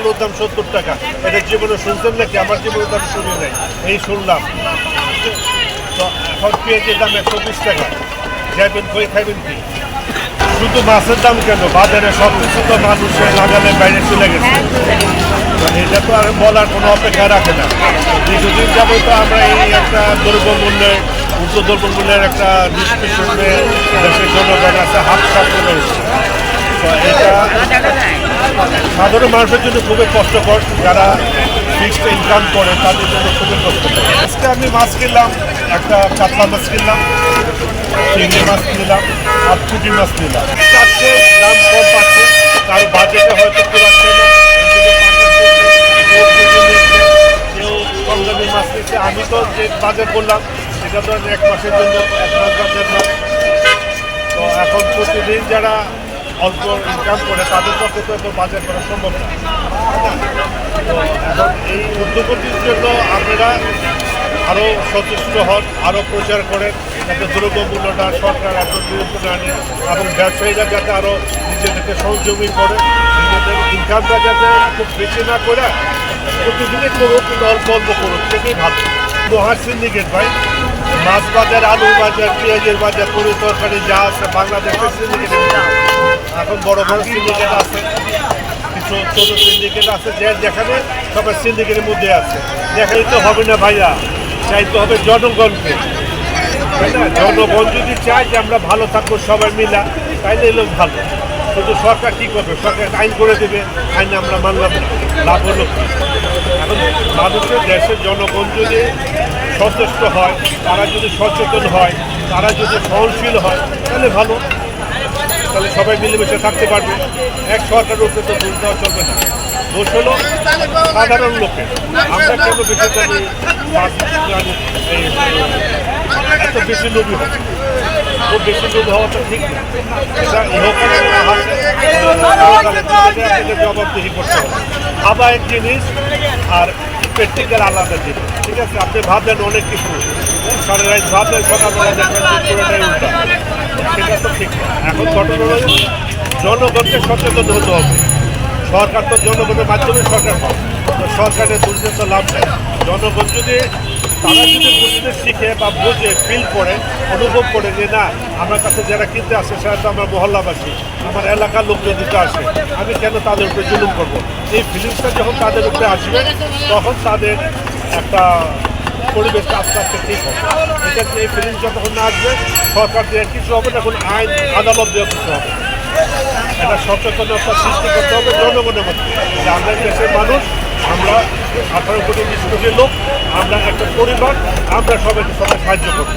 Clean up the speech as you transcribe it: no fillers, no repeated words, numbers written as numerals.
আলুর দাম 70 টাকা। এটা জীবনে শুনছেন নাকি? আমার জীবনে দাম শুনি নাই, এই শুনলাম। তো এখন পেঁয়াজের দাম 120 টাকা। যাইবেন কই, খাইবেন কি? শুধু মাছের দাম কেন, বাজারে সব কিছু তো মানুষের লাগালে বাইরে চলে গেছে। এটা তো আর বলার কোনো অপেক্ষা রাখে না। দীর্ঘদিন যাবো তো আমরা এই একটা দ্রব্যমূল্যের দ্রব্যমূল্যের একটা নিষ্পেষণে দেশের জনগণ আছে হাত সাথে রয়েছে। তো এটা সাধারণ মানুষের জন্য খুবই কষ্টকর, যারা ফিক্সড ইনকাম করে তাদের জন্য খুবই কষ্টকর। আজকে আমি মাছ কিনলাম, একটা কাতলা মাছ কিনলাম, চিংড়ি মাছ কিনলাম আর পুঁটি মাছ নিলাম। চাচ্ছে দাম কম পাচ্ছে, কারো বাজেটে হয়তো পুরাচ্ছে না, কেউ কম দামি মাছ নিচ্ছে। আমি তো যে বাজার করলাম সেটা তো 1 মাসের জন্য, 1 মাস বাজার না। তো এখন প্রতিদিন যারা অল্প ইনকাম করে তাদের পক্ষে তো বাজার করা সম্ভব না। তো এখন এই উদ্যোগটির জন্য আপনারা আরও সচেষ্ট হন, আরও প্রচার করেন, যাতে দ্রব্যমূল্যটা সরকার এত নিয়ন্ত্রণে আনে এবং ব্যবসায়ীরা যাতে আরও নিজেদেরকে সংযমী করে, নিজেদের ইনকামটা যাতে খুব বেশি না করে প্রতিদিনই করুক, কিন্তু অল্প অল্প করুক, সেটাই ভালো। মহা সিন্ডিকেট ভাই, মাছ বাজার, আলু বাজার, পেঁয়াজের বাজার, তরি তরকারি যা আছে বাংলাদেশের সিন্ডিকেট। এখন বড় বড় সিন্ডিকেট আছে, কিছু ছোট সিন্ডিকেট আছে, যে যেখানে সবাই সিন্ডিকেটের মধ্যে আছে। দেখাই তো হবে না ভাইয়া, চাইতে হবে জনগণকে, তাই না? জনগণ যদি চায় যে আমরা ভালো থাকবো সবাই মিলা, তাইলে এলো ভালো। শুধু সরকার কী করবে? সরকার আইন করে দেবে, আইনে আমরা মানলাম না, লাভ হলো কি? এখন মানুষের দেশের জনগণ যদি সচেষ্ট হয়, তারা যদি সচেতন হয়, তারা যদি সহনশীল হয়, তাহলে ভালো। তাহলে সবাই মিলেমিশে থাকতে পারবে। এক সরকারের উপরে তো দোষ দেওয়া চলবে না। দোষ হলো সাধারণ লোকের। আমরা কেন বেশি জানি এত বেশি লোভী হয়, খুব বেশি লোভী হওয়াটা ঠিক না। এটা ইহকালে জবাবদিহি করতে হবে। আবার এক জিনিস আর প্র্যাকটিক্যাল আলাদা জিনিস, ঠিক আছে? আপনি ভাবলেন অনেক কিছু, সারা রাত ভাবলেন, সকালবেলা দেখবেন পুরোটাই উল্টা, সেটা তো ঠিক না। এখন ঘটনা হলো জনগণকে সচেতন হতে হবে। সরকার তো জনগণের মাধ্যমে সরকার পাবে, তো সরকারের দুর্নীতি তো লাভ নেই। জনগণ যদি তারা যদি বুঝতে শিখে বা বুঝে ফিল করে, অনুভব করে যে না, আমার কাছে যারা কিনতে আসে সেটা তো আমার মহল্লাবাসী, আমার এলাকার লোকজন দিতে আসে, আমি কেন তাদের উপরে জুলুম করবো? এই ফিলিংসটা যখন তাদের উপরে আসবে, তখন তাদের একটা পরিবেশটা আস্তে আস্তে ঠিক হবে। এটা এই ফিলিংস যতক্ষণ না আসবে, সরকার দিয়ে কিছু হবে না, এখন আইন আদালত দিয়ে কিছু হবে। একটা সচেতনতা সৃষ্টি করতে হবে জনগণের মধ্যে, যে আমরা দেশের মানুষ, আমরা 18 কোটি 20 কোটি লোক, আমরা একটা পরিবার, আমরা সবাইকে সাহায্য করব।